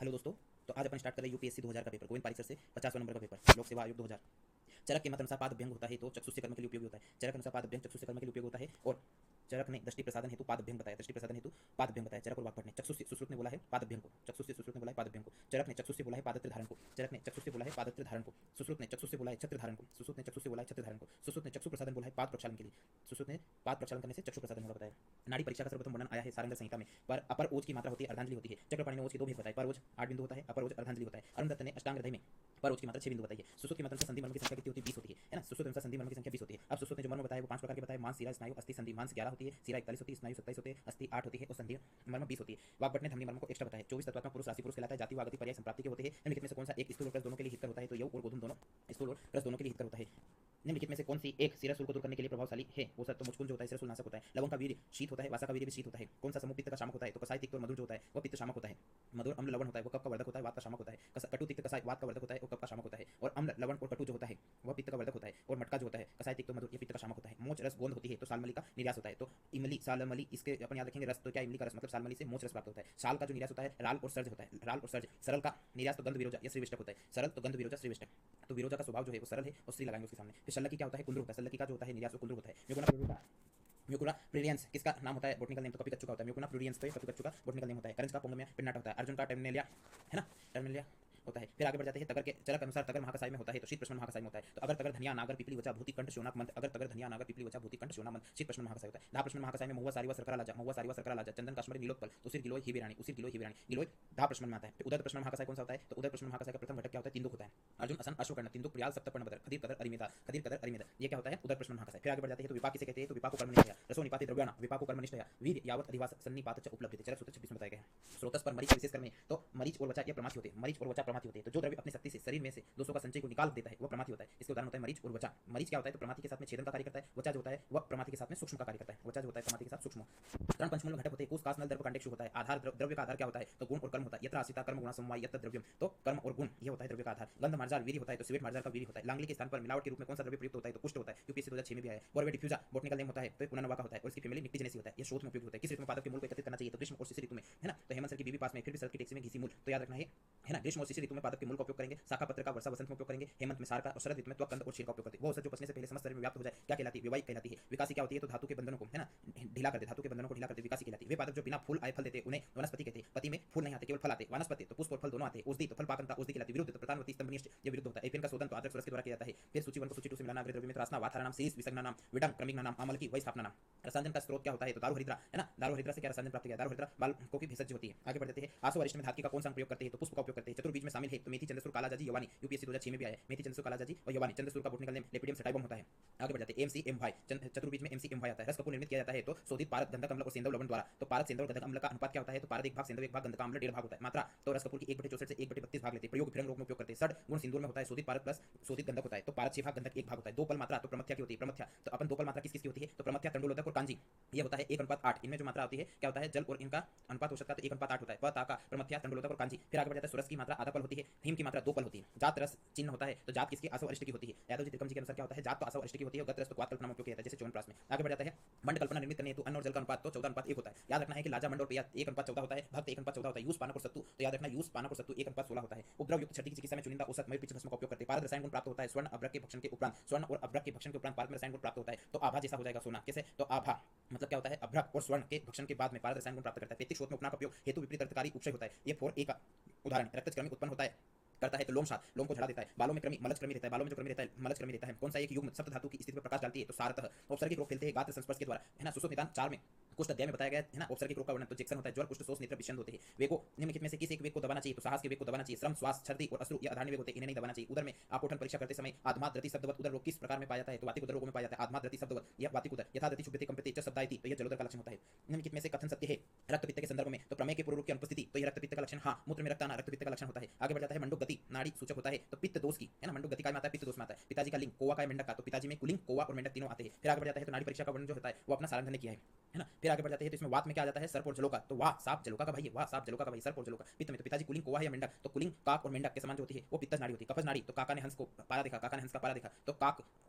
Hello दोस्तों। तो आज अपन स्टार्ट कर रहे हैं यूपीएससी 2000 का पेपर, गोविंद पारिक सर से 50वें नंबर का पेपर, लोक सेवा आयोग 2000। चरक के मत अनुसार पाद अभ्यंग होता है तो चक्षु से कर्म के लिए उपयोगी होता है। चरक अनुसार पाद अभ्यंग चक्षु से कर्म के लिए उपयोग होता है। और चरक ने दृष्टि प्रसादन हेतु पाद अभ्यंग बताया, दृष्टि प्रसादन हेतु पाद अभ्यंग बताया। चरक और वाक्पट ने चक्षु से सुश्रुत ने बोला है पाद अभ्यंग को, चक्षु से सुश्रुत ने बोला है पाद अभ्यंग को। चरक ने चक्षु से बोला है पादत्र धारण को, चरक ने चक्षु से बोला है पादत्र धारण को। सुश्रुत ने चक्षु से बोला है छत्र धारण को, सुश्रुत ने चक्षु से बोला है छत्र धारण को। सुश्रुत ने चक्षु प्रसादन बोला है पाद प्रक्षालन के लिए, सुश्रुत ने पाद प्रक्षालन करने से चक्षु प्रसादन होगा बताया। नाड़ी परीक्षा का सर्वप्रथम वर्णन आया है सारंग संहिता में। पर अपर ओज की मात्रा होती है, अर्धांजलि होती है। चक्रपाणि ने ओज के दो भेद बताए, पर ओज 8 बिंदु होता है, अपर ओज अर्धांजलि होता है। अरुण दत्त ने अष्टांग हृदय में पर ओज की मात्रा 6 बिंदु बताई है। सुश्रुत की मात्रा से संधि मर्म की संख्या कितनी होती है? 20 होती है ना। सुश्रुत अनुसार संधि मर्म की संख्या 20 होती है। अब सुश्रुत ने जो मर्म बताया वो 5 प्रकार के बताए, मांस, शिरा, स्नायु, अस्थि, संधि। मांस 11 होती है, शिरा 41 होती है, स्नायु 27 होते हैं, अस्थि 8 होती है और संधि मर्म 20 होती है। वाग्भट ने धमनी मर्म को एक्स्ट्रा बताया। 24 तत्वात्मक पुरुष राशि पुरुष कहलाता है। जाति व आगति पर्याय संप्राप्ति के होते हैं। निम्नलिखित में से कौन सा एक स्थूल और प्लस दोनों के लिए हितकर होता है? तो यौ और गोधूम दोनों, स्थूल और प्लस दोनों के लिए हितकर होता है। निम्नलिखित में से कौन सी एक शिरशूल को दूर करने के लिए प्रभावशाली है? वो सर तो मुचकुंद जो होता है शिरशूल नाशक होता है। लवंग का वीर्य शीत होता है, वासा का वीर्य भी शीत होता है। कौन सा समूह पित्त का शामक होता है? तो कसाय तिक्त और मधुर जो होता है वह पित्त शामक होता है। मधुर अम्ल लवण होता है वो कफ का वर्धक होता है, वात का शामक होता है। कटु तिक्त कसाय वात का वर्धक होता है और कफ का शामक होता है। और अम्ल लवण और कटु जो होता है वह पित्त का वर्धक होता है। और मटका जो होता है कसाय तिक्त और मधुर ये पित्त का शामक होता है। मोच रस गोंद होती है तो सालमली का निर्यास होता है। तो इमली सालमली इसके अपन याद रखेंगे। रस तो क्या इमली का रस मतलब सालमली से मोच रस प्राप्त होता है। साल का जो निर्यास होता है राल और सर्ज होता है, राल और सर्ज। सरल का निर्यास तो गंध विरोजा या श्रीविष्टक होता है। सरल तो गंध विरोजा श्रीविष्टक। तो विरोजा का स्वभाव जो है वो सरल है और श्री लगाएंगे उसके सामने। फिर शल्लकी क्या होता है? कुंद्र होता है। शल्लकी का जो होता है निर्यास वो कुंद्र होता है। म्यूकुला प्लूरियंस किसका नाम होता है? बोटनिकल नेम तो कपिकच्चू का होता है। म्यूकुला प्लूरियंस तो कपिकच्चू का बोटनिकल नेम होता है। करंज का पोंगमिया पिन्नाटा होता है। अर्जुन का टर्मिनेलिया है ना, टर्मिनेलिया होता है। फिर आगे बढ़ जाते हैं। तगर के चरक अनुसार तगर महाकसाई में होता है तो शीत प्रश्न महाकसाई में होता है। तो अगर तगर धनिया नागर पिपली वचा भूति कंठ शोनाक मंत, अगर तगर धनिया नागर पिपली वचा भूति कंठ शोनाक मंत शीत प्रश्न महाकसाई होता है। धा प्रश्न महाकसाई में महुआ सारीवा सरकरा लाजा, महुआ सारीवा सरकरा लाजा, चंदन काश्मीरी नीलोत्पल, उसिर गिलोय हिबी रानी, उसिर गिलोय हिबी रानी, गिलोय धा प्रश्न में आता है। फिर उदर प्रश्न महाकसाई कौन सा होता है? तो उदर प्रश्न महाकसाई का प्रथम घटक क्या होता है? तिंदुक होता है। अर्जुन असन अश्वकर्ण तिंदुक प्रियाल सप्तपर्ण बदर खदीर कदर अरिमेदा, खदीर कदर अरिमेदा ये क्या होता है? उदर प्रश्न महाकसाई। फिर आगे बढ़ जाते हैं। तो विपाक किसे कहते हैं? तो विपाक को कर्मनिष्ठया, रसो निपाते द्रव्याणा, विपाक को कर्मनिष्ठया, वीर यावत अधिवास सन्निपात च उपलब्ध चरक सूत्र 26 में बताया गया है। स्रोतस पर मरीच विशेष कर्म में तो मरीच और वचा ये प्रमाथी होते हैं। मरीच और वचा प्रमाथी होते हैं। तो जो द्रव्य अपनी शक्ति से शरीर में से दोषों का संचय को निकाल देता है वह प्रमाथी होता है। इसके उदाहरण होता है मरीच और वचा। मरीच क्या होता है? तो प्रमाथी के साथ में छेदन का कार्य करता है। वचा जो होता है वह प्रमाथी के साथ में सूक्ष्म का कार्य करता है। वचा जो होता है प्रमाथी के साथ सूक्ष्म। तरण पंचमूल घटक होते हैं। कोष कास नल दर्भ कांडेक्षु होता है। आधार द्रव्य का आधार क्या होता है? तो गुण और कर्म होता है। यत्र आसिता कर्म गुण समवाय यत्र द्रव्यम, तो कर्म और गुण ये होता है द्रव्य का आधार। गंध मार्जार वीर्य होता है तो सिवेट मार्जार का वीर्य होता है। लांगली के स्थान पर मिलावट के रूप में कौन सा द्रव्य प्रयुक्त होता है? तो कुष्ठ होता है। यूपीएससी 2006 में भी आया है। बोरवे डिफ्यूजा बोटनिकल नेम होता है तो पुनर्नवा का होता है और इसकी फैमिली निक्टीजेनेसी होता है। ये शोध में उपयोग होता है। किस ऋतु में पादप के मूल को एकत्रित करना चाहिए? तो ग्रीष्म और शिशिर ऋतु में है ना। तो हेमंत सर की बीबी पास में फिर भी शरद की टैक्सी में घिसी मूल तो याद रखना है ना। ग्रीष्म और शिशिर ऋतु में पादप के मूल का उपयोग करेंगे। शाखा पत्र का वर्षा वसंत में उपयोग करेंगे। हेमंत में सार का और शरद ऋतु में त्वक कंद और शीर का उपयोग करते हैं। वो औषध जो पचने से पहले समस्त शरीर में व्याप्त हो जाए क्या कहलाती है? विवाहिक कहलाती है। विकासी क्या होती है? तो धातु के बंधनों को है ना ढीला करते, धातु के बंधनों को ढीला करते विकासी कहलाती है। वे पादप जो बिना फूल आए फल देते उन्हें वनस्पति कहते हैं। पति में फूल नहीं आते केवल फल आते। वनस्पति तो पुष्प और फल दोनों आते हैं। औषधि तो फल पाकंता औषधि कहलाती है। विरुद्ध तो प्रधानवती स्तंभनिष्ठ ये विरुद्ध होता है। एफिन का शोधन तो आदर्श सूरज के द्वारा किया जाता है। फिर सूची 1 को सूची 2 से मिलाना। अग्रद्रव्य में त्रासना वाथारा नाम शीर्ष विसंज्ञा नाम विडम क्रमिक नाम अमल की वही स्थापना नाम। रसायन का स्रोत क्या होता है? तो दारू हरिद्रा है ना। दारू हरिद्रा से क्या रसायन प्राप्त किया? दारू हरिद्रा बालकों की भेषज होती है। आगे बढ़ जाते हैं। आसो वरिष्ठ में धातु का कौन सा प्रयोग करते हैं? तो पुष्प का उपयोग करते हैं। चतुर्बीज में शामिल है तो मेथी चंद्रसूर कालाजाजी यवानी यूपीएससी 2006 में भी आया है। मेथी चंद्रसूर कालाजाजी और यवानी। चंद्रसूर का बोटनिकल नेम लेपिडियम सटाइबम होता है। आगे बढ़ जाते हैं। एमसी एम वाई चतुर्बीज में एमसी एम वाई आता है। रस कपूर निर्मित किया जाता है तो शोधित पारक गंधक अम्ल और सेंधव लवण द्वारा। तो पारक सेंधव गंधक अम्ल का अनुपात क्या होता है? तो पारक 1 भाग सेंधव 1 भाग गंधक अम्ल 1.5 भाग होता है। मात्रा तो रस कपूर की 1/64 से 1/32 भाग लेते हैं। प्रयोग फिरंग रोग में उपयोग करते हैं। सड़ गुण सिंदूर में होता है। शोधित पारक प्लस शोधित गंधक होता है। तो पारक 6 भाग गंधक 1 भाग होता है। 2 पल मात्रा तो प्रमथ्या की होती है। प्रमथ्या तो अपन 2 पल मात्रा किसकी होती है? तो प्रमथ्या तंडुलोदक और कांजी ये होता है 1:8। इनमें जो मात्रा होती है क्या होता है? जल और इनका अनुपात हो सकता है तो 1:8 होता है। पता का प्रमथ्या तंडुलोदक और कांजी। फिर आगे बढ़ जाता है। सुरस की मात्रा आधा पल होती है। हिम की मात्रा 2 पल होती है। जात रस चिन्ह होता है तो जात किसकी? आसव अरिष्ट की होती है। यादव जी त्रिकम जी के अनुसार क्या होता है? जात तो आसव अरिष्ट की होती है और गत रस तो क्वात कल्पना में उपयोग किया जाता है जैसे च्यवनप्राश में। आगे बढ़ जाता है। मंड कल्पना निर्मित करने हेतु अन्न और जल का अनुपात तो 14:1 होता है। याद रखना है कि लाजा मंड और पेया 1:14 होता है। भक्त 1:14 होता है। यूस पानक और सत्तू तो याद रखना यूस पानक और सत्तू 1:16 होता है। उपद्रव युक्त छठी की चिकित्सा में चुनिंदा औषध मयूर पिच भस्म का उपयोग करते हैं। पारद रसायन गुण प्राप्त होता है। स्वर्ण अभ्रक के भक्षण के उपरांत स्वर्ण और अभ्रक के भक्षण के उपरांत पारद में रसायन गुण प्राप्त होता है तो आभा जैसा हो जाएगा सोना। कैसे? तो आभा मतलब क्या होता है? अभ्रक और स्वर्ण के भक्षण के बाद में पारद रसायन गुण प्राप्त करता है। पैतृक स्रोत में उपना का उपयोग हेतु विपरीत अर्थकारी उपचय होता है। ये 4A का उदाहरण। रक्तज क्रमिक उत्पन्न होता है करता है तो लोम सात लोम को झड़ा देता है। बालों में क्रमी मलज क्रमी रहता है। बालों में जो क्रमी रहता है मलज क्रमी रहता है। कौन सा एक युग्म सप्त धातु की स्थिति पर प्रकाश डालती है? तो सारतः। औपसर्गिक रोग फैलते हैं गात्र संस्पर्श के द्वारा है ना। सुश्रुत निदान 4 में कुछ अध्याय में बताया गया है ना। औपसर्गिक रोग का वर्णन तो जेक्शन होता है। ज्वर कुष्ठ शोष नेत्र विषण होते हैं। वेगो निम्नलिखित में से किस एक वेग को दबाना चाहिए? तो साहस के वेग को दबाना चाहिए। श्रम श्वास छर्दी और अश्रु ये आधारणी वेग होते हैं, इन्हें नहीं दबाना चाहिए। उदर में आपोषण परीक्षा करते समय आत्माद्रति शब्दवत उदर रोग किस प्रकार में पाया जाता है? तो वातिक उदर रोग में पाया जाता है। आत्माद्रति शब्दवत यह वातिक उदर यथाद्रति शुभ्यते कंपते च शब्दायति तो यह जलोदर का लक्षण होता है। निम्नलिखित में से कथन सत्य है रक्त पित्त के संदर्भ में? तो प्रमेय के पूर्व रूप की अनुपस्थिति तो यह रक्त पित्त का लक्षण हाँ। मूत्र में रक्त आना रक्त पित्त का लक्षण होता है। आगे बढ़ जाता है। मंडूक गति नाड़ी सूचक होता है तो पित्त दोष की है ना। मंडूक गति का आता है पित्त दोष में आता है। पिताजी का लिंग कौवा का मेंढक का तो पिताजी में कुलिंग कौवा और मेंढक तीनों आते हैं। फिर आगे बढ़ जाता है। तो नाड़ी परीक्षा का वर्णन जो होता है वो अपना सारंग ने किया है ना। फिर आगे बढ़ जाते हैं। तो इसमें वात में क्या आ जाता है? सर्प और जलोका तो वाह साप जलोका का भाई है। वाह साप जलोका का भाई सर्प और जलोका। पित्त में तो पिताजी कुलिंग कौवा है या मेंढक तो कुलिंग काक और मेंढक के समान जो होती है वो पित्तज नाड़ी होती है। कफज नाड़ी तो काका ने हंस को पारा देखा, काका ने हंस का पारा देखा तो काक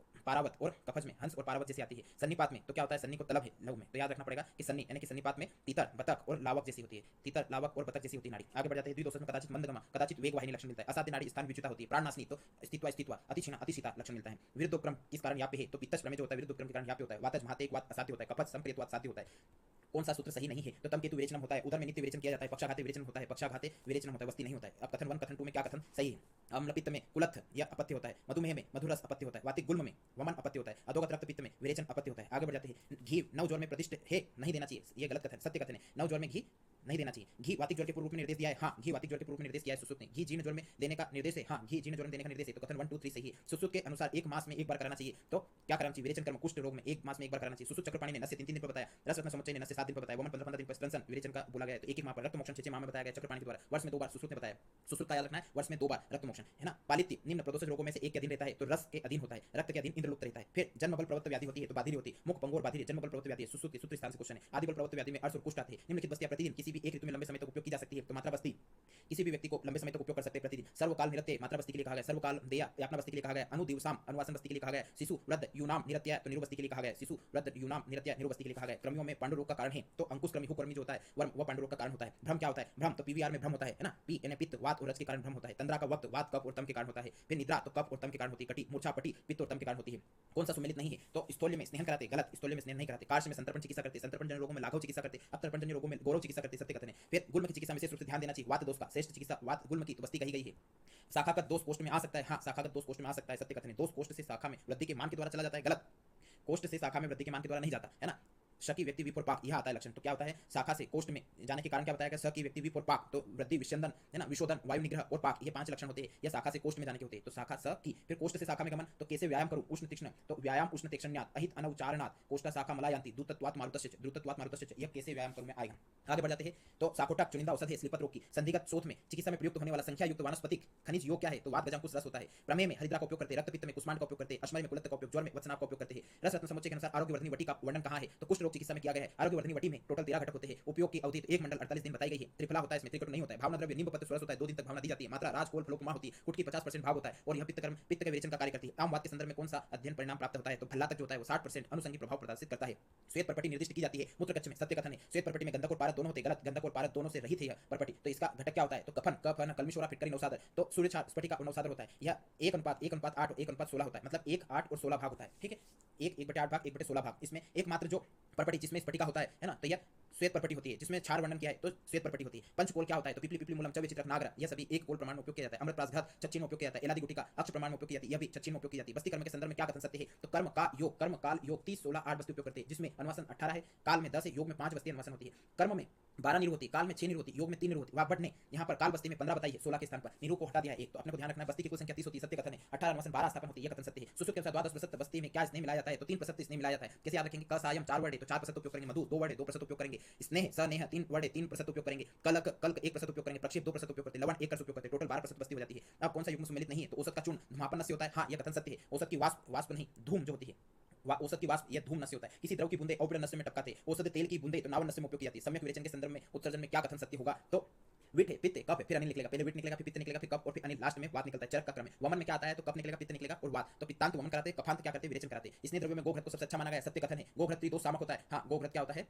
पारावत और कफज में हंस और पारावत जैसी आती है। सन्निपात में तो क्या होता है, सन्नी को तलब है लघु में, तो याद रखना पड़ेगा कि सन्नी यानी कि सन्निपात में तीतर बतख और लावक जैसी होती है, तीतर लावक और बतख जैसी होती है नाड़ी। आगे बढ़ जाते हैं। द्विदोष में कदाचित मंदगमा, कदाचित वेगवाहिनी लक्षण मिलता है। असाध्य नाड़ी स्थान विच्युता होती है। प्राणनाशिनी तो स्थित्वा स्थित्वा, अतिशीना अतिशीता लक्षण मिलता है। विरुद्धोपक्रम किस कारण यहाँ पे है, तो पित्तज प्रमेय जो होता है विरुद्धोपक्रम के कारण यहाँ पे होता है। वातज महाते एक वात असाध्य होता है। कफज संप्रेतवात साध्य होता है। कौन सा सूत्र सही नहीं है, तो तम केतु विरेचन होता है। उदर में नित्य विरेचन किया जाता है। पक्षाघाते विरेचन होता है, पक्षाघाते विरेचन होता है, वस्ती नहीं होता है। अब कथन 1 कथन 2 में क्या कथन सही है। अम्लपित्त में कुलत्थ या अपत्य होता है। मधुमेह में मधुरस अपत्य होता है। वातिक गुल्म में वमन अपत्य होता है। अधोगत रक्त पित्त में विरेचन अपत्य होता है। आगे बढ़ जाते हैं। घी नव ज्वर में प्रतिष्ठ है, नहीं देना चाहिए, ये गलत कथन, सत्य कथन है। नव ज्वर में घी नहीं देना चाहिए। घी वातिक ज्वर के पूर्व रूप में निर्देश दिया है, हाँ घी वातिक ज्वर के पूर्व में निर्देश दिया है सुश्रुत ने। घी जीर्ण ज्वर में देने का निर्देश है, हाँ घी जीर्ण ज्वर में देने का निर्देश है, तो कथन 1 2 3 सही है। सुश्रुत के अनुसार 1 मास में 1 बार कराना चाहिए, तो क्या कराना चाहिए, विरेचन कर्म कुष्ठ रोग में 1 मास में 1 बार कराना चाहिए। सुश्रुत चक्रपाणी ने नस्य 3 दिन पर बताया, रसरत्न समुच्चय ने नस्य 7 दिन पर बताया, वमन 15 दिन पर स्तनसन विरेचन का बोला गया, तो 1 माह पर। रक्त मोक्षण 6 माह में बताया गया चक्रपाणी के द्वारा। वर्ष में 2 बार सुश्रुत ने बताया। सुश्रुत का याद रखना है, वर्ष में 2 बार रक्त मोक्षण है ना। पालित्य निम्न प्रदोषज रोगों में से एक के अधीन रहता है, तो रस के अधीन होता है, रक्त के अधीन इंद्रलुप्त रहता है। फिर जन्म बल प्रवृत्त व्याधि होती है, तो बाधिर होती है। मुख पंगोर बाधिर, जन्म बल प्रवृत्त व्याधि है, सुश्रुत के सूत्र स्थान से क्वेश्चन है। आदि बल प्रवृत्त व्याधि में अर्श और कुष्ठ आते हैं। निम्नलिखित बस्तियां प्रतिदिन किसी भी एक ऋतु में लंबे समय तक उपयोग की जा सकती है, तो मात्रा बस्ती किसी भी व्यक्ति को लंबे समय तक उपयोग कर सकते हैं प्रतिदिन। सर्वकाल निरत्य मात्रा बस्ती के लिए कहा गया। सर्वकाल देया यातना बस्ती के लिए कहा गया। अनुदिवसाम अनुवासन बस्ती के लिए कहा गया। शिशु वृद्ध यूनाम निरत्य तो निरुबस्ती के लिए कहा गया। शिशु वृद्ध यूनाम निरत्य निरुबस्ती के लिए कहा गया। क्रमियों में पांडु रोग का कारण है, तो अंकुश क्रमी हुक्रमी जो होता है वह पांडु रोग का कारण होता है। भ्रम क्या होता है, भ्रम तो पीवीआर में भ्रम होता है ना। पी यानी पित्त वात और रज के कारण भ्रम होता है। तंद्रा का वक्त वात कफ और तम के कारण होता है। फिर निद्रा तो कफ और तम के कारण होती है। कटी मूर्छा पटी पित्त और तम के कारण होती है। कौन सा सुमेलित नहीं है, तो स्थूल्य में स्नेहन कराते, गलत, स्थूल्य में स्नेहन नहीं कराते। कार्श में संतर्पण चिकित्सा करते, संतर्पण जन्य रोगों में लाघव चिकित्सा करते, अपतर्पण जन्य रोगों में गौरव चिकित्सा करते, सत्य कथन है। फिर गुल्म की चिकित्सा में विशेष रूप से ध्यान देना चाहिए। वात दोष का श्रेष्ठ चिकित्सा वात गुल्म की तो बस्ती कही गई है। शाखागत दोष कोष्ठ में आ सकता है, हाँ शाखागत दोष कोष्ठ में आ सकता है, सत्य कथन है। दोष कोष्ठ से शाखा में वृद्धि के मान के द्वारा चला जाता है, गलत, कोष्ठ से शाखा में वृद्धि के मान के द्वारा नहीं जाता है ना। शकी व्यक्ति विपुर पाक यह आता है लक्षण, तो क्या होता है, शाखा से कोष्ठ में जाने के कारण क्या बताया गया, शकी व्यक्ति विपुर पाक, तो वृद्धि विस्यंदन है ना, विशोधन वायु निग्रह और पाक, ये 5 लक्षण होते हैं। या शाखा से कोष्ठ में जाने के होते हैं, तो शाखा स की। फिर कोष्ठ से शाखा में गमन, तो कैसे व्यायाम करूं, उष्ण तीक्ष्ण, तो व्यायाम उष्ण तीक्ष्ण्यात अहित अनउच्चारणात कोष्ठा शाखा मलायांति दूतत्वात् मारुतस्य द्रुतत्वात् मारुतस्य, यह कैसे व्यायाम करूं में आएगा। आगे बढ़ जाते हैं। तो साकोटक चुनिंदा औषध है स्लीपत रोग की। संधिगत शोथ में चिकित्सा में प्रयुक्त होने वाला संख्या युक्त वानस्पतिक खनिज योग क्या है, तो वात गजांकुश रस होता है। प्रमेय में हरिद्रा का उपयोग करते हैं। रक्तपित्त में कुष्मांड का उपयोग करते हैं। अश्मय में कुलत्थ का उपयोग, ज्वर में वत्सनाभ का उपयोग करते हैं। रस रत्न समुच्चय के अनुसार आरोग्यवर्धनी वटी का वर्णन कहां है, तो कुष्ठ रोग चिकित्सा में किया गया है। आरोग्यवर्धनी वटी में टोटल 13 घटक होते हैं। उपयोग की अवधि 1 मंडल 48 दिन बताई गई है। त्रिफला होता है, इसमें त्रिकट नहीं होता है। भावना द्रव्य नींबू पत्र सुरस होता है, 2 दिन तक भावना दी जाती है। मात्रा राज कोल फलोपमा होती है। कुट की 50% भाग होता है और यह पित्त के विरेचन का कार्य करती है। आम वात के संदर्भ में कौन सा अध्ययन परिणाम प्राप्त होता है, तो भल्ला तक जो होता है वो 60% अनुसंगी प्रभाव प्रदर्शित करता है। श्वेत परपटी निर्दिष्ट की जाती है मूत्रकच्छ में, सत्य कथन है। श्वेत परपटी में गंधक और पारद दोनों होते हैं, गलत, गंधक और पारद दोनों से रहित है यह परपटी। तो इसका घटक क्या होता है, तो कफन कफन कलमिशोरा फिटकरी नौसादर, तो सूर्य स्फटिका और नौसादर होता है। यह 1:8 और 1:16 होता है, मतलब 1 8 और 16 भाग होता है, ठीक है। 1/8 भाग 1/16 भाग। इसमें एकमात्र जो परपटी जिसमें स्फटिका होता है ना, तो यह श्वेत परपटी होती है, जिसमें क्षार वर्णन किया है तो श्वेत परपटी होती है। पंचकोल क्या होता है, तो पिपली पिपली मूलम चव्य चित्रक नागर, यह सभी एक कोल प्रमाण में उपयोग किया जाता है। अमृत प्रासघात छच्ची में उपयोग किया जाता है। एलादी गुटिका अक्ष प्रमाण में उपयोग की जाती है, यह भी छच्ची में उपयोग की जाती है। बस्ती कर्म के संदर्भ में क्या कथन सत्य है, तो कर्म का योग, कर्म काल योग 30 16 8 बस्ती उपयोग करते हैं, जिसमें अनुवासन 18 है, काल में 10 है, योग में 5 बस्ती अनुवासन होती है। कर्म में 12 निरु होती है, काल में 6 निरु होती है, योग में 3 निरु होती है। वह भट्ट ने यहाँ पर काल बस्ती में 15 बताई है, 16 के स्थान पर निरु को हटा दिया है एक, तो अपने को ध्यान रखना है। बस्ती की कुल संख्या 30 होती है, सत्य कथन है। 18 अनुवासन 12 स्थापन होती है, यह कथन सत्य है। सुश्रुत के अनुसार 12% बस्ती में क्या स्नेह मिलाया जाता है, तो 3% स्नेह मिलाया जाता है। कैसे याद रखेंगे, कसायम 4 वर्ड है तो 4% उपयोग करेंगे। मधु 2 वर्ड है 2% उपयोग करेंगे। स्नेह सनेह 3 वर्ड है 3% उपयोग करेंगे। कलक कल्क 1% उपयोग करेंगे। प्रक्षेप 2% उपयोग करते हैं। लवण 1% उपयोग करते हैं। टोटल 12% बस्ती हो जाती है। अब कौन सा युग्म सम्मिलित नहीं है, तो औसत का चूर्ण धूमापन नस्य होता है, हाँ यह कथन सत्य है। औसत की वाष्प नहीं धूम जो होती है, औसत की वाष्प यह धूम नस्य होता है। किसी द्रव की बूंदे औपीड़न नस्य में टपकाते हैं। औषध तेल की बूंदे तो नावन नस्य में उपयोग की जाती है। सम्यक विरेचन के संदर्भ में उत्सर्जन में क्या कथन सत्य होगा, तो विट है, पित्त है, कफ है, फिर अनिल निकलेगा। पहले विट निकलेगा, फिर पित्त निकलेगा, फिर कफ और फिर अनिल, लास्ट में वात निकलता है। चरक का क्रम है। वमन में क्या आता है, तो कफ निकलेगा, पित्त निकलेगा और वात, तो पित्तांत वमन कराते हैं, कफांत क्या करते हैं, विरेचन कराते हैं। इसने द्रव्य में गोघृत को सबसे अच्छा माना गया, सत्य कथन है। गोघृत त्रिदोष सामक होता है, हाँ गोघृत क्या होता है,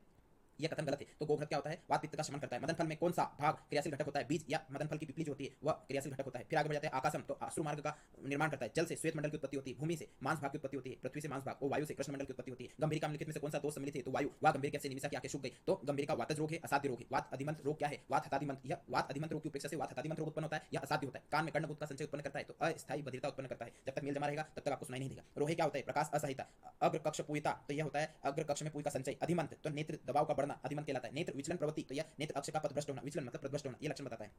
यह कथन गलत है। तो गोघृत क्या होता है, वात पित्त का शमन करता है। मदन फल में कौन सा भाग क्रियाशील घटक होता है, बीज या मदन फल की पिपली जो होती है वह क्रियाशील घटक होता है। फिर आगे बढ़ जाते हैं। आकाशम तो अश्रु मार्ग का निर्माण करता है। जल से श्वेत मंडल की उत्पत्ति होती है। भूमि से मांस भाग की उत्पत्ति होती है। पृथ्वी से मांस भाग और वायु से कृष्ण मंडल की उत्पत्ति होती है। गंभीर का निम्नलिखित में से कौन सा दोष सम्मिलित है, तो वायु, वह गंभीर से निमिषा की आंखें सूख गई, तो गंभीर का वातज रोग है, असाध्य रोग है। वात अधिमंत रोग क्या है, वात हतादिमंत, यह वात अधिमंत रोग की उपेक्षा से वात हतादिमंत रोग उत्पन्न होता है, यह असाध्य होता है। कान में कर्णगुप्त का संचय उत्पन्न करता है, तो अस्थायी बधिरता उत्पन्न करता है। जब तक मेल जमा रहेगा तब तक आपको सुनाई नहीं देगा। रोहे क्या होता है, प्रकाश असहिता। अग्र कक्ष पुयता, तो यह होता है अग्र कक्ष में पुय का संचय। अधिमंत तो नेत्र दबाव का बढ़ना, अधिमंत कहलाता है। नेत्र विचलन प्रवृत्ति, तो यह नेत्र अक्ष का पथभ्रष्ट होना, विचलन मतलब पथभ्रष्ट होना, ये लक्षण बताता है।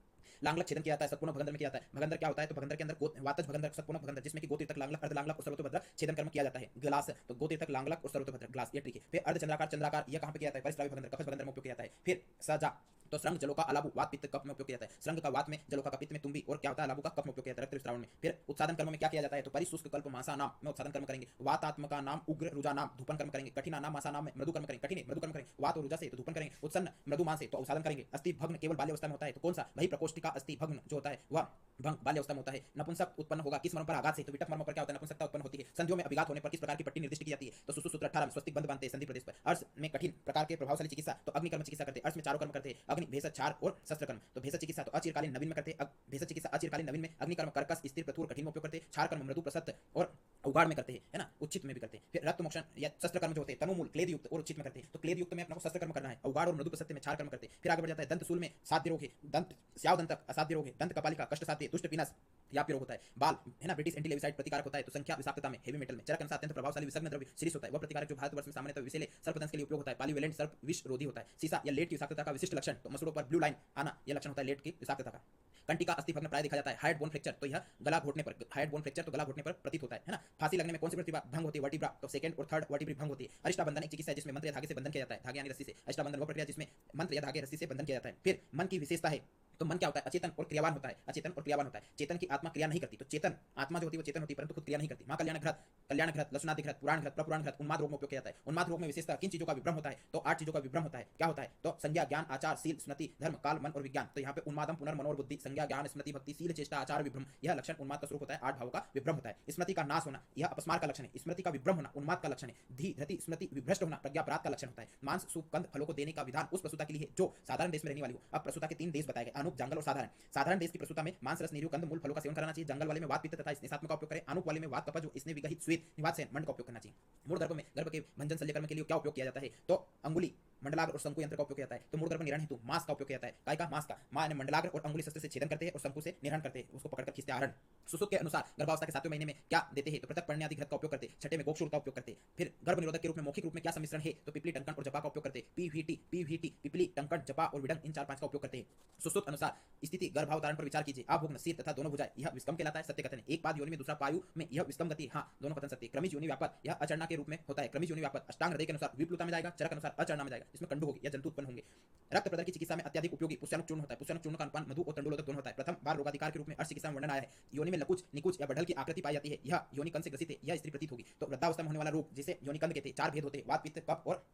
लांगलक छेदन किया जाता है, सत्पुनः भगंदर में किया जाता है। भगंदर क्या होता है, तो भगंदर के अंदर वातज भगंदर सत्पुनः भगंदर, जिसमें कि गोतीर्थक लांगलक अर्धलांगलक और सर्वतोभद्र छेदन कर्म किया जाता है। ग्लास तो गोतीर्थक लांगलक और सर्वतोभद्र ग्लास, ये ट्रिक है। फिर अर्धचंद्राकार चंद्राकार, यह कहां पे किया जाता है, परिस्रावी भगंदर कफज भगंदर में उपयोग किया जाता है। फिर सजा तो श्रृंग जलों का अलाबु वात पित्त कफ में उपयोग किया जाता है। श्रृंग का वात में, जलों का पित्त में, तुम्बी और क्या होता है अलाबु का कफ में उपयोग किया जाता है, रक्त श्रावण में। फिर उत्साधन कर्म में क्या किया जाता है, तो परिशुष्क कल्प मासा नाम में उत्साधन कर्म करेंगे। वातात्मका नाम उग्र रुजा नाम धूपन कर्म करेंगे। कठिना नाम मासा नाम में मृदु कर्म करेंगे। कठिन मृदु कर्म करेंगे। वात और रुजा से तो धूपन करेंगे। उत्सन्न मृदु मास से तो उत्साधन करेंगे। अस्थि भग्न केवल बाल्य अवस्था में होता है, तो कौन सा, वही प्रकोष्ठिका अस्थि भग्न जो होता है वह भंग बाल्यावस्था में होता है। नपुंसक उत्पन्न होगा किस मर्म पर आघात से, तो विटप मर्म पर क्या होता है, नपुंसकता उत्पन्न होती है। संधियों में अभिघात होने पर किस प्रकार की पट्टी निर्दिष्ट की जाती है, तो सुश्रुत सूत्र 18 में स्वस्तिक बंध बांधते हैं संधि प्रदेश पर। अर्श में कठिन प्रकार के प्रभावशाली चिकित्सा, तो अग्निकर्म चिकित्सा करते हैं। अर्श में चारों कर्म करते हैं, अग्नि, भेषज, क्षार और शस्त्र कर्म। तो भेषज चिकित्सा तो अचिरकालीन नवीन में करते हैं, भेषज चिकित्सा अचिरकालीन नवीन में। अग्निकर्म कर्कश, स्थिर, प्रथुर, कठिन में उपयोग करते हैं। क्षार कर्म मृदु, प्रसक्त और उगाड़ में करते हैं, है ना, उचित में भी करते हैं। फिर रक्त मोक्षण या शस्त्र कर्म जो होते हैं तनुमूल, क्लेद युक्त और उचित में करते हैं। तो क्लेद युक्त में अपना को शस्त्र कर्म करना है, उगाड़ और मृदु प्रसक्त में क्षार कर्म करते हैं। फिर आगे बढ़ जाता है दंतशूल में साध्य रोग है, दंत स्याव दंतक असाध्य रोग है, दंत कपालिका कष्ट साध्य, दुष्ट पिनस याप्य रोग होता है। बाल, है ना, ब्रिटिश एंटी लेविसाइड प्रतिकारक होता है। तो संख्या विषाक्तता में, हेवी मेटल में। चरक अनुसार अत्यंत प्रभावशाली विषाक्त द्रव्य सिरिस होता है, वह प्रतिकारक जो भारतवर्ष में सामान्यतः विषैले सर्पदंश के लिए उपयोग होता है। पॉलीवेलेंट सर्प विष रोधी होता है। सीसा या लेड की विषाक्तता का विशिष्ट लक्षण, तो मसूड़ों पर ब्लू लाइन आना, यह लक्षण होता है लेड की विषाक्तता का। कंटिका अस्थि भग्न प्राय देखा जाता है। हार्ड बोन फ्रैक्चर, तो यह गला घोटने पर, हार्ड बोन फ्रैक्चर तो गला घोटने पर प्रतीत होता है ना। फांसी लगने में कौन सी प्रतिभा भंग होती है, वर्टिब्रा, तो सेकंड और थर्ड वर्टिब्री भंग होती है। अरिष्टाबंधन एक चिकित्सा है जिसमें मंत्र या धागे से बंधन किया जाता है, धागे यानी रस्सी से। अरिष्टाबंधन वह प्रक्रिया जिसमें मंत्र या धागे रस्सी से बंधन किया जाता है। फिर मन की विशेषता है, तो मन क्या होता है, अचेतन और क्रियावान होता है, अचेतन और क्रियावान होता है। चेतन की आत्मा क्रिया नहीं करती, तो चेतन आत्मा जो होती है वो चेतन होती है परंतु खुद क्रिया नहीं करती। मां कल्याण घृत, लसुनादि घृत, पुराण घृत, प्रपुराण घृत उन्माद रोग में उपयोग किया जाता है। उन्माद रोग में विशेषता किन चीजों का विभ्रम होता है, तो 8 चीजों का विभ्रम होता है। क्या होता है, तो संज्ञा, ज्ञान, आचार, शील, स्मृति, धर्म, काल, मन और विज्ञान। तो यहाँ पे उन्मादम पुनर्मनो और बुद्धि, संज्ञा, ज्ञान, स्मृति, भक्ति, शील, चेष्टा, आचार, विभ्रम, यह लक्षण उन्माद का स्वरूप होता है। 8 भावों का विभ्रम होता है। स्मृति का नाश होना यह अपस्मार का लक्षण है, स्मृति का विभ्रम होना उन्माद का लक्षण है। धी धति स्मृति विभ्रष्ट होना प्रज्ञापराध का लक्षण होता है। मांस, सूप, कंद, फलों को देने का विधान उस प्रसूता के लिए जो साधारण देश में रहने वाली हो। अब प्रसूता के 3 देश बताए गए, अनूप, जंगल और साधारण। साधारण देश की प्रसूता में मांस, रस, नीरु, कंद, मूल फलों का सेवन कराना चाहिए। जंगल वाले में वात, पित्त तथा स्नेहात्मक का उपयोग करें। अनूप वाले में वात, कफज, इसने विगहित, श्वेत, निवात, सेन, मंड का उपयोग करना चाहिए। मूल गर्भ में गर्भ के भंजन शल्य कर्म के लिए क्या उपयोग किया जाता है, तो अंगुली, मंडलाग्र और शंकु यंत्र का उपयोग किया जाता है। तो मूल गर्भ निरण हेतु मांस का उपयोग किया जाता है। काय का, मांस का। मां ने मंडलाग्र और अंगुली शस्त्र से छेदन करते हैं और शंकु से निरण करते हैं, उसको पकड़कर खींचते हैं आहरण। सुश्रुत के अनुसार गर्भावस्था के 7वें महीने में क्या देते हैं, तो पृथक पढ़ने आदि घृत का उपयोग करते हैं। छठे में गोक्षूर का उपयोग करते हैं। फिर गर्भ निरोधक के रूप में मौखिक रूप में क्या सम्मिश्रण है, तो पिपली, टंकन और जपा का उपयोग करते हैं। पीवीटी, पिपली, टंकन, जपा और विडंग, इन 4-5 का उपयोग करते हैं। सुश्रुत अनुसार स्थिति गर्भावतारण पर विचार कीजिए। आभोग्न, सिर तथा दोनों भुजाएं, यह विस्कम कहलाता है। सत्य कथन है, एक पाद योनि में दूसरा पायु में, यह विस्कम गति, हाँ दोनों कथन सत्य। क्रमिक योनि व्यापक, यह अचरणा के रूप में होता है। क्रमिक योनि व्यापक अष्टांग हृदय के अनुसार विप्लुता में जाएगा, चरक अनुसार अचरणा में जाएगा, इसमें कंडु होगी या जंतु उत्पन्न होंगे। रक्त प्रदर की चिकित्सा में अत्यधिक उपयोगी पुष्यानुक चूर्ण होता है। पुष्यानुक चूर्ण का अनुपान मधु और तंडुलोदक दोनों होता है। प्रथम बार रोगाधिकार के रूप में अर्श चिकित्सा में वर्णन आया है। योनि में लकुच, निकुच या बढ़ल की आकृति पाई जाती है, यह योनि कंद से ग्रसित है, यह स्त्री प्रतीत होगी। तो वृद्धावस्था में होने वाला रोग जिसे योनि कंद कहते हैं, 4 भेद होते हैं, वात, पित्त, कफ और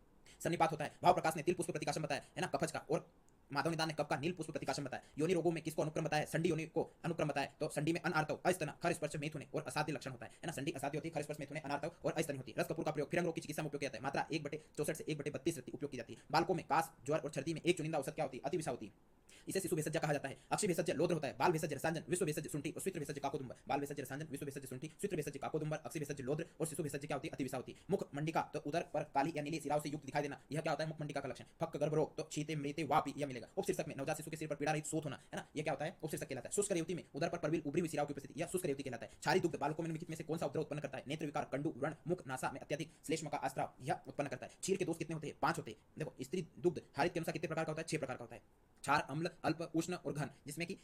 सन्निपात होता है। भाव प्रकाश ने तिल पुष्प प्रतिकाशम बताया है ना, कफज का, और माधव निदान ने कप का नील पुष्प प्रतिकाशम बताया। योनि रोगों में किसको अनुक्रम बताया, संडी योनि को अनुक्रम बताया। तो संडी में अनार्तव, अस्तन, खर स्पर्श, मैथुन और असाध्य लक्षण होता है ना। संडी असाध्य होती है, खर स्पर्श, मैथुन, अनार्तव और अस्तन होती है। रस कपूर का प्रयोग फिरंग रोग की चिकित्सा में उपयोग किया जाता है। मात्रा 1/64 से 1/32 उपयोग की जाती है। बालकों में कास, ज्वर और छर्दी में एक चुनिंदा औसत क्या होती है, अतिविषा होती है। इसे शिशु भेषज कहा जाता है। अक्षय भेषज लोद्र होता है। बाल भेषज रसांजन, विश्व भेषज शुंठी और स्वित्र भेषज काकोदुंबर। बाल भेषज रसांजन, विश्व भेषज शुंठी, स्वित्र भेषज काकोदुंबर, अक्षय भेषज लोद्र और शिशु भेषज क्या होती है, अतिविषा होती है। मुख मंडिका, तो उदर पर काली या नीली सिराओं से युक्त दिखाई देना, यह क्या होता है, मुख मंडिका का लक्षण। फक गर्भ रोग, तो छीते मृते वापी यह मिलेगा। उपशीर्षक में नवजात शिशु के सिर पर पीड़ा रहित सोत होना, है ना, यह क्या होता है, उपशीर्षक कहलाता है। शुष्क रेवती में उदर पर परविल उभरी हुई सिराओं की उपस्थिति, यह शुष्क रेवती कहलाता है। क्षारी दुग्ध बालकों में निम्नलिखित में से कौन सा उपद्रव उत्पन्न करता है, नेत्र विकार, कंडू, व्रण, मुख, नासा में अत्यधिक श्लेष्म का आस्त्राव, यह उत्पन्न करता है। क्षीर के दोष कितने होते हैं, 5 होते हैं। देखो स्त्री दुग्ध हारित के अनुसार कितने प्रकार का होता है, 6 प्रकार का होता है। क्षार, अम्ल, अल्प, उष्ण और घन, जिसमें कि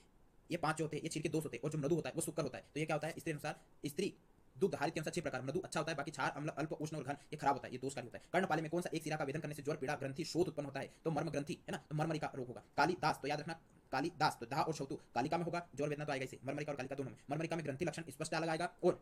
ये 5 जो होते हैं, ये क्षीर के दोष होते हैं। और जो मृदु होता है वो शुक्र होता है। तो ये क्या होता है, स्त्री अनुसार स्त्री दुग्ध हारित के अनुसार 6 प्रकार। मृदु अच्छा होता है, बाकी क्षार, अम्ल, अल्प, उष्ण और घन ये खराब होता है, ये दोषकारी होता है। कर्णपाले में कौन सा एक सिरा का वेदन करने से ज्वर, पीड़ा, ग्रंथि, शोथ उत्पन्न होता है, तो मर्म ग्रंथि, है ना, तो मर्मरी का रोग होगा। काली दास, तो याद रखना काली दास, तो दाह और शौतु कालिका में होगा, ज्वर वेदना तो आएगा इसे, मर्मरिका और कालिका दोनों में। मर्मरिका में ग्रंथि लक्षण स्पष्ट अलग आएगा। और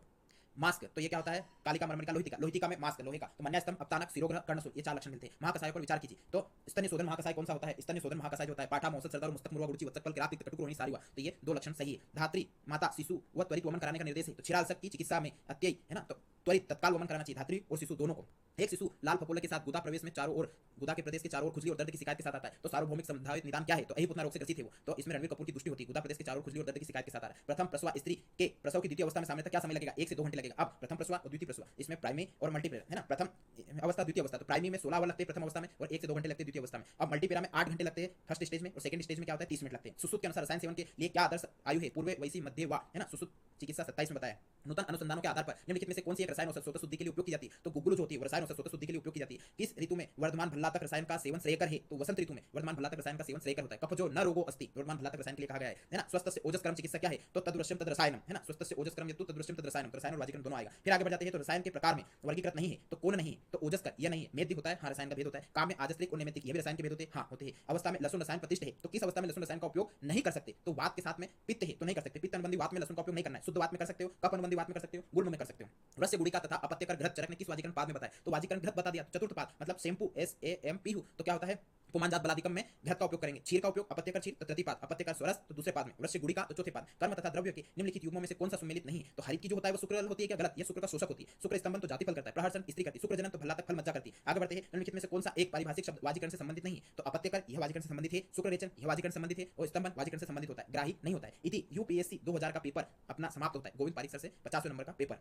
मास्क, तो ये क्या होता है, कालिका, मर्मरिका, लोहितिका, लोहितिका में मास्क लोहे का। तो मन्यास्तंभ, अपतानक, शिरोग्रह, कर्णसूल, ये 4 लक्षण मिलते हैं। महाकसाय पर विचार कीजिए, तो स्तन्य शोधन महाकसाय कौन सा होता है, स्तन्य शोधन महाकसाय जो होता है, पाठा, मौसत, सरदार, मुस्तक, मुरुआ, गुरुचि, वत्सकपल, किरात, पित्त, कटुक, रोहिणी, सारिवा, तो ये 2 लक्षण सही है। धात्री माता शिशु व त्वरित वमन कराने का निर्देश है। तो क्षीराल्सक की चिकित्सा में अत्यय, है ना, तो त्वरित तत्काल वमन कराना चाहिए धात्री और शिशु दोनों को। एक शिशु लाल फफोले के साथ गुदा प्रवेश में चारों ओर, गुदा के प्रदेश के चारों ओर खुजली और दर्द की शिकायत के साथ आता है, तो सार्वभौमिक संभावित निदान क्या है, तो अहिपुतना रोग से ग्रसित है वो। तो इसमें रणवीर कपूर की दृष्टि होती है, गुदा प्रदेश के चारों ओर खुजली और दर्द की शिकायत के साथ आ रहा है। प्रथम प्रसव स्त्री के प्रसव की द्वितीय अवस्था में सामान्यतः क्या समय लगेगा, 1 से 2 घंटे लगेगा। अब प्रथम प्रसव और द्वितीय प्रसव, इसमें प्राइमरी और मल्टीपेरा, है ना, प्रथम अवस्था, द्वितीय अवस्था, तो प्राइमरी में 16 आवर लगते हैं प्रथम अवस्था में, और 1 से 2 घंटे लगते हैं द्वितीय अवस्था में। अब मल्टीपेरा में 8 घंटे लगते हैं फर्स्ट स्टेज में, और सेकंड स्टेज में क्या होता है, 30 मिनट लगते हैं। सुश्रुत के अनुसार रसायन सेवन के लिए क्या आदर्श आयु है, पूर्व, वैसी, मध्य व, है ना, सुश्रुत चिकित्सा 27 में बताया। नूतन अनुसंधानों के आधार पर निम्नलिखित में से कौन सी एक रसायन औषध स्वतः शुद्धि के लिए उपयोग की जाती है, तो गुग्गुलु जो होती है रसायन औषध स्वतः शुद्धि के लिए उपयोग की जाती है। किस ऋतु में वर्धमान भल्लातक रसायन का सेवन श्रेयकर है, तो वसंत ऋतु में वर्धमान भल्लातक रसायन का सेवन श्रेयकर होता है। कफ जो न रोगो अस्ति, वर्धमान भल्लातक रसायन के लिए कहा गया है ना। स्वस्थ से ओजस कर्म चिकित्सा क्या है, तो तदुरश्यम तद रसायनम, है ना, स्वस्थ से ओजस कर्म यतु तदुरश्यम तद रसायनम, रसायन और वाजीकरण दोनों आएगा। फिर आगे बढ़ जाते हैं, तो रसायन के प्रकार में वर्गीकृत नहीं है, तो कौन नहीं है, तो ओजस का यह नहीं है। मेद्य होता है, हाँ रसायन का भेद होता है। काम में आजस्त्रिक और नैमित्तिक, ये भी रसायन के भेद होते हैं, हाँ होते हैं। अवस्था में लहसुन रसायन प्रतिष्ठित है, तो किस अवस्था में लहसुन रसायन का उपयोग नहीं कर सकते, तो वात के साथ में पित्त है तो नहीं कर सकते, पित्त अनुबंधी वात में लहसुन का उपयोग नहीं करना है। शुद्ध वात में कर सकते हो, कफ अनुबंधी वात में कर सकते हो, गुल्म में कर सकते हो। रस्य गुड़िका तथा अपत्यकर घृत चरक ने किस वाजीकरण पाद में बताया, तो वाजीकरण घृत बता दिया। चतुर्थ पाद मतलब शैम्पू, SAMPU, तो क्या होता है, उपमानजात बलादिकम में घृत का उपयोग करेंगे। क्षीर का उपयोग अपत्यकर क्षीर तो तृतीय पाद, अपत्यकर स्वरस तो दूसरे पाद में, वृश्चिक गुड़िका तो चौथे पाद। कर्म तथा द्रव्य के निम्नलिखित युग्मों में से कौन सा सम्मिलित नहीं? तो हरित की जो होता है वो शुक्र होती है क्या? गलत, ये शुक्र का शोषक होती है। शुक्र स्तंभन तो जाति फल करता है, प्रहर्षण स्त्री करती है, शुक्र जनन तो भल्ला तक फल मज्जा करती है। आगे बढ़ते हैं, निम्नलिखित में से कौन सा एक पारिभाषिक शब्द वाजीकरण से संबंधित नहीं? तो अपत्यकर यह वाजीकरण से संबंधित है, शुक्र रेचन यह वाजीकरण से संबंधित है और स्तंभन वाजीकरण से संबंधित होता है, ग्राही नहीं होता है। इति यूपीएससी 2000 का पेपर अपना समाप्त होता है। गोविंद पारिक सर से 50वें नंबर का पेपर।